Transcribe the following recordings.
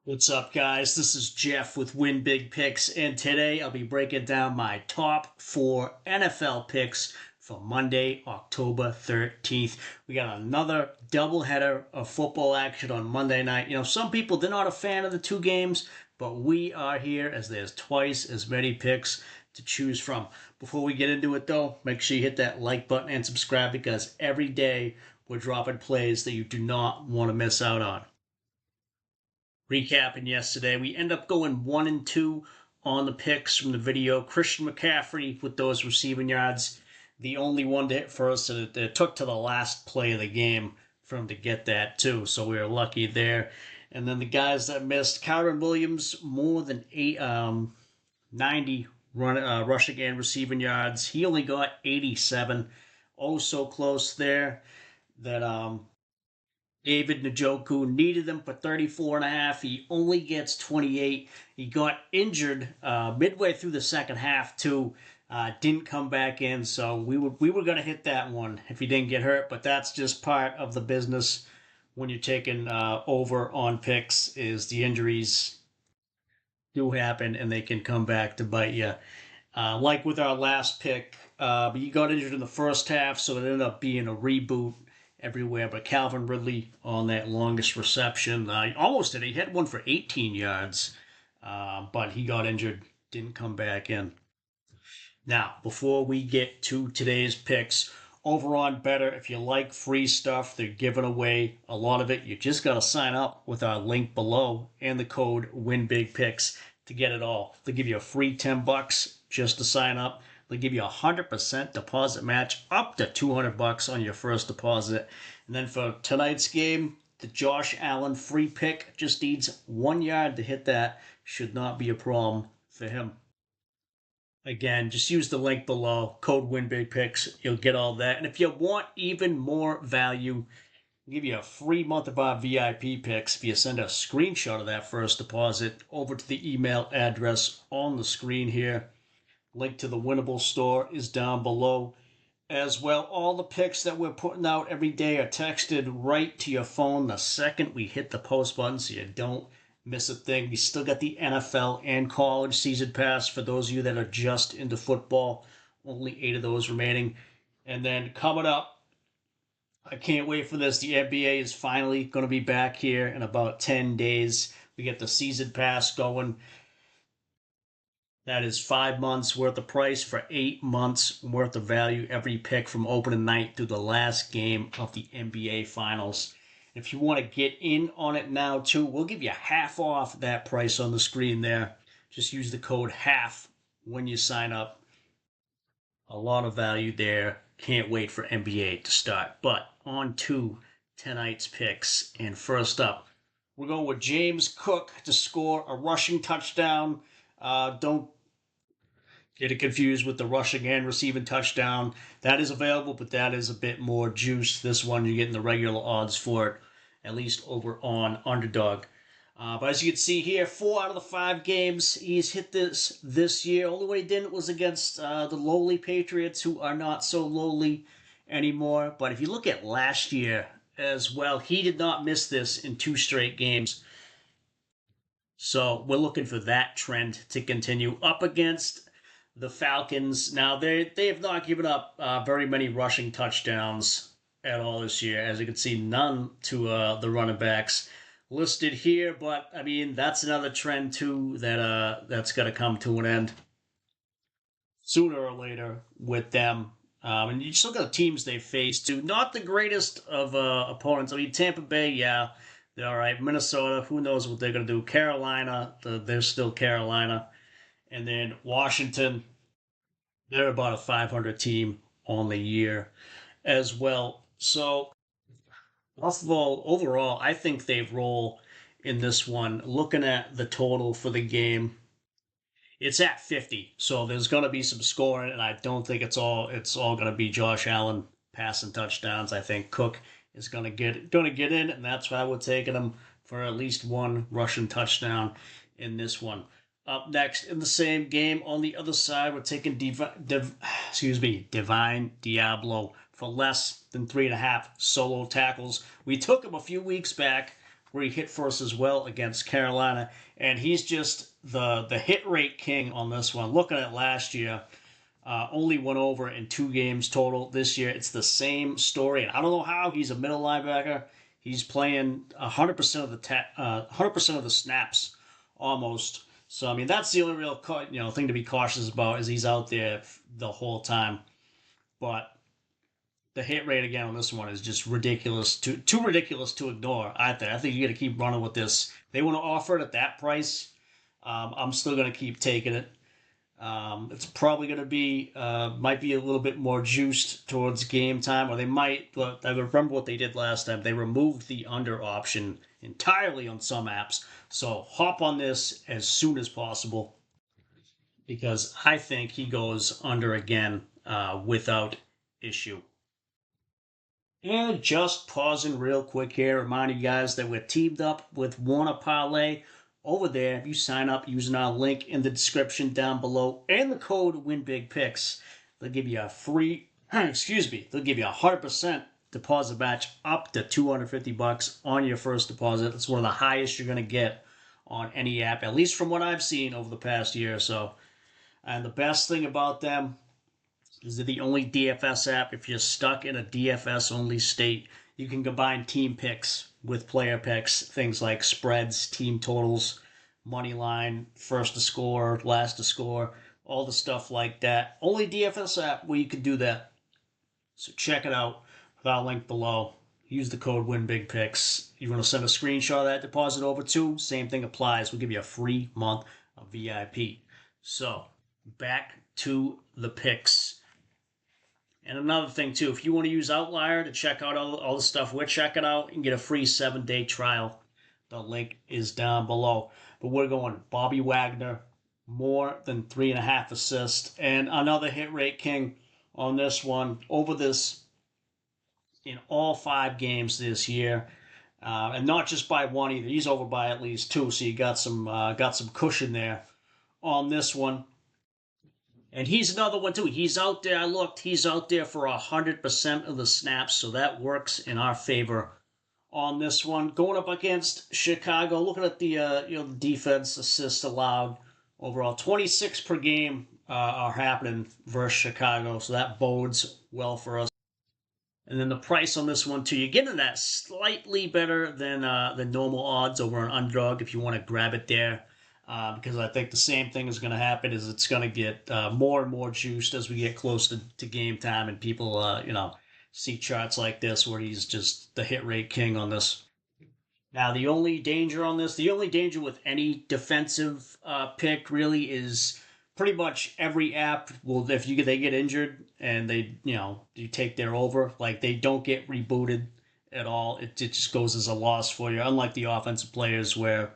What's up, guys? This is Jeff with Win Big Picks, and today I'll be breaking down my top 4 NFL picks for Monday, October 13th. We got another doubleheader of football action on Monday night. You know, some people, they're not a fan of the two games, but we are here as there's twice as many picks to choose from. Before we get into it, though, make sure you hit that like button and subscribe because every day we're dropping plays that you do not want to miss out on. Recapping yesterday, we end up going 1-2 on the picks from the video. Christian McCaffrey with those receiving yards, the only one to hit for us. And it took to the last play of the game for him to get that too, so we were lucky there. And then the guys that missed, Kyron Williams, more than 90 rushing and receiving yards. He only got 87. Oh, so close there that David Njoku needed him for 34 and a half. He only gets 28. He got injured midway through the second half too. Didn't come back in, so we were going to hit that one if he didn't get hurt. But that's just part of the business when you're taking over on picks. Is the injuries do happen and they can come back to bite you. Like with our last pick, he got injured in the first half, so it ended up being a reboot everywhere. But Calvin Ridley on that longest reception, almost did. He had one for 18 yards, but he got injured, didn't come back in. Now, before we get to today's picks, over on Betr, if you like free stuff, they're giving away a lot of it. You just got to sign up with our link below and the code WINBIGPICKS to get it all. They'll give you a free $10 just to sign up. They'll give you a 100% deposit match up to $200 on your first deposit. And then for tonight's game, the Josh Allen free pick just needs 1 yard to hit that. Should not be a problem for him. Again, just use the link below, code WINBIGPICKS. You'll get all that. And if you want even more value, we'll give you a free month of our VIP picks if you send a screenshot of that first deposit over to the email address on the screen here. Link to the Winnable store is down below. As well, all the picks that we're putting out every day are texted right to your phone the second we hit the post button, so you don't miss a thing. We still got the NFL and college season pass for those of you that are just into football. Only 8 of those remaining. And then coming up, I can't wait for this. The NBA is finally going to be back here in about 10 days. We get the season pass going. That is 5 months worth of price for 8 months worth of value every pick from opening night through the last game of the NBA Finals. If you want to get in on it now too, we'll give you half off that price on the screen there. Just use the code HALF when you sign up. A lot of value there. Can't wait for NBA to start. But on to tonight's picks. And first up, we're going with James Cook to score a rushing touchdown. Don't get it confused with the rushing and receiving touchdown. That is available, but that is a bit more juice. This one, you're getting the regular odds for it, at least over on Underdog. But as you can see here, 4 out of the 5 games he's hit this year. Only one he didn't was against the lowly Patriots, who are not so lowly anymore. But if you look at last year as well, he did not miss this in 2 straight games. So we're looking for that trend to continue up against the Falcons. Now, they have not given up very many rushing touchdowns at all this year. As you can see, none to the running backs listed here. But, I mean, that's another trend, too, that's going to come to an end sooner or later with them. And you just look at the teams they faced, too. Not the greatest of opponents. I mean, Tampa Bay, yeah, they're all right. Minnesota, who knows what they're going to do. Carolina, they're still Carolina. And then Washington, they're about a 500 team on the year as well. So, overall, I think they roll in this one. Looking at the total for the game, it's at 50. So there's going to be some scoring, and I don't think it's all going to be Josh Allen passing touchdowns. I think Cook is going to get in, and that's why we're taking him for at least 1 rushing touchdown in this one. Up next in the same game, on the other side, we're taking Divine Diablo for less than 3.5 solo tackles. We took him a few weeks back where he hit for us as well against Carolina. And he's just the hit rate king on this one. Looking at last year, only went over in 2 games total. This year, it's the same story. And I don't know how he's a middle linebacker. He's playing 100% of the 100% of the snaps almost. So I mean, that's the only real thing to be cautious about is he's out there the whole time. But the hit rate again on this one is just ridiculous, too ridiculous to ignore. I think you got to keep running with this. They want to offer it at that price. I'm still going to keep taking it. It's probably going to be might be a little bit more juiced towards game time, or they might. I remember what they did last time. They removed the under option entirely on some apps. So hop on this as soon as possible because I think he goes under again without issue. And just pausing real quick here, remind you guys that we're teamed up with Wanna Parlay. Over there, if you sign up using our link in the description down below and the code WINBIGPICKS, they'll give you a free, they'll give you a 100% deposit match up to $250 on your first deposit. It's one of the highest you're going to get on any app, at least from what I've seen over the past year or so. And the best thing about them is they're the only DFS app. If you're stuck in a DFS-only state, you can combine team picks with player picks, things like spreads, team totals, money line, first to score, last to score, all the stuff like that. Only DFS app where you can do that. So check it out with our link below. Use the code WINBIGPICKS. You want to send a screenshot of that deposit over to? Same thing applies. We'll give you a free month of VIP. So back to the picks. And another thing, too, if you want to use Outlier to check out all the stuff we're checking out, you can get a free 7-day trial. The link is down below. But we're going Bobby Wagner, more than 3.5 assists, and another hit rate king on this one. Over this in all 5 games this year. And not just by one either. He's over by at least 2, so you got some cushion there on this one. And he's another one, too. He's out there. I looked. He's out there for 100% of the snaps, so that works in our favor on this one. Going up against Chicago, looking at the defense assists allowed overall. 26 per game are happening versus Chicago, so that bodes well for us. And then the price on this one, too. You're getting that slightly better than normal odds over an underdog if you want to grab it there. Because I think the same thing is going to happen is it's going to get more and more juiced as we get close to game time and people, see charts like this where he's just the hit rate king on this. Now, the only danger with any defensive pick really is pretty much every app will, if they get injured and you take their over, like they don't get rebooted at all. It just goes as a loss for you, unlike the offensive players where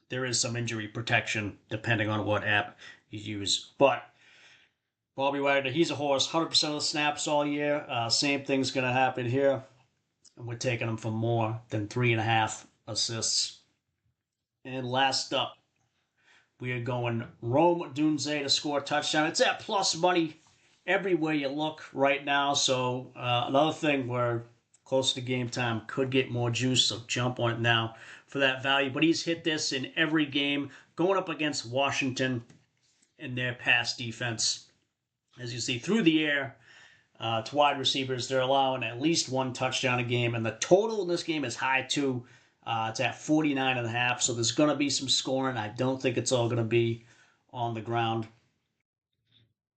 there is some injury protection depending on what app you use. But Bobby Wagner, he's a horse. 100% of the snaps all year. Same thing's going to happen here. And we're taking him for more than 3.5 assists. And last up, we are going Rome Odunze to score a touchdown. It's at plus money everywhere you look right now. So another thing where close to game time could get more juice. So jump on it now for that value. But he's hit this in every game going up against Washington in their pass defense. As you see, through the air to wide receivers, they're allowing at least 1 touchdown a game. And the total in this game is high, too. It's at 49.5, so there's going to be some scoring. I don't think it's all going to be on the ground.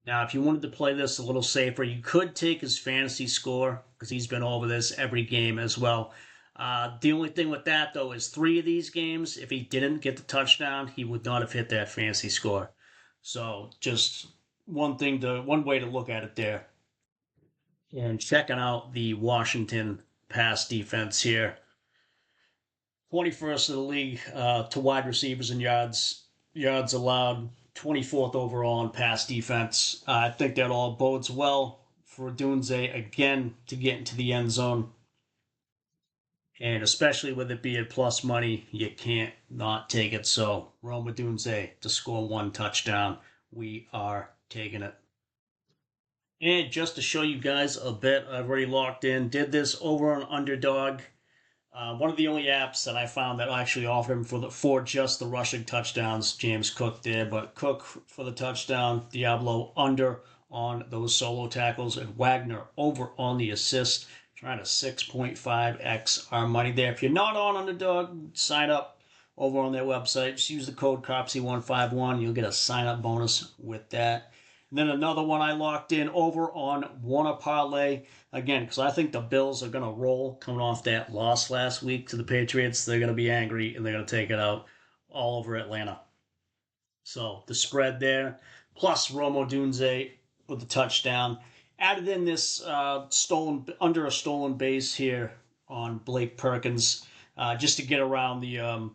Now, if you wanted to play this a little safer, you could take his fantasy score because he's been over this every game as well. The only thing with that, though, is 3 of these games, if he didn't get the touchdown, he would not have hit that fantasy score. So just one way to look at it there. And checking out the Washington pass defense here. 21st of the league to wide receivers and yards allowed. 24th overall in pass defense. I think that all bodes well for Odunze again to get into the end zone. And especially with it being plus money, you can't not take it. So Rome Odunze to score 1 touchdown. We are taking it. And just to show you guys a bit, I've already locked in. Did this over on underdog. One of the only apps that I found that actually offered him for just the rushing touchdowns. James Cook did, but Cook for the touchdown, Diablo under on those solo tackles, and Wagner over on the assist. Trying to 6.5x our money there. If you're not on Underdog, sign up over on their website. Just use the code COPSY151. You'll get a sign up bonus with that. And then another one I locked in over on Wanna Parlay. Again, because I think the Bills are going to roll coming off that loss last week to the Patriots. They're going to be angry, and they're going to take it out all over Atlanta. So the spread there, plus Romo Dunze with the touchdown. Added in this under a stolen base here on Blake Perkins, just to get around the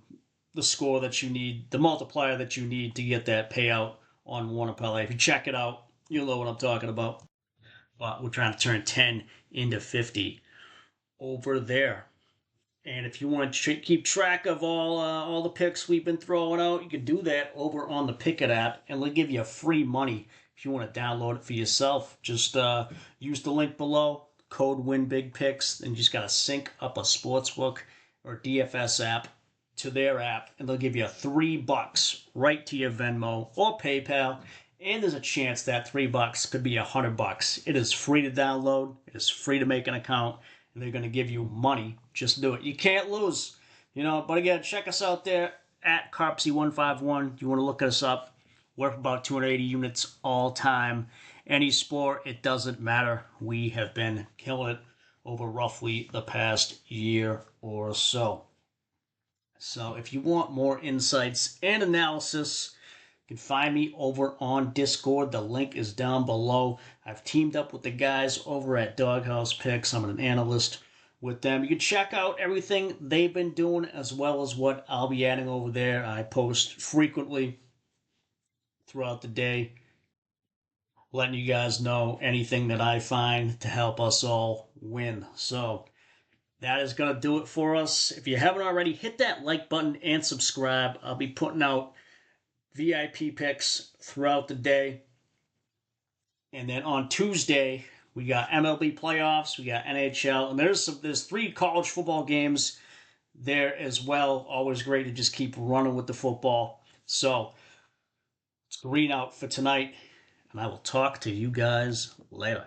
score that you need, the multiplier that you need to get that payout on Wanna Parlay. If you check it out, you'll know what I'm talking about. But we're trying to turn 10 into 50 over there. And if you want to keep track of all the picks we've been throwing out, you can do that over on the Pickett app, and they'll give you free money if you want to download it for yourself. Just use the link below, code WINBIGPICKS, and you just got to sync up a sportsbook or DFS app to their app, and they'll give you $3 right to your Venmo or PayPal. And there's a chance that $3 could be $100. It is free to download. It is free to make an account, and they're going to give you money. Just do it. You can't lose, But again, check us out there at Carpsy151. You want to look us up? We're about 280 units all time. Any sport, it doesn't matter. We have been killing it over roughly the past year or so. So if you want more insights and analysis, you can find me over on Discord. The link is down below. I've teamed up with the guys over at Doghouse Picks. I'm an analyst with them. You can check out everything they've been doing as well as what I'll be adding over there. I post frequently throughout the day, letting you guys know anything that I find to help us all win. So that is going to do it for us. If you haven't already, hit that like button and subscribe. I'll be putting out VIP picks throughout the day. And then on Tuesday, we got MLB playoffs, we got NHL, and there's 3 college football games there as well. Always great to just keep running with the football. So it's green out for tonight, and I will talk to you guys later.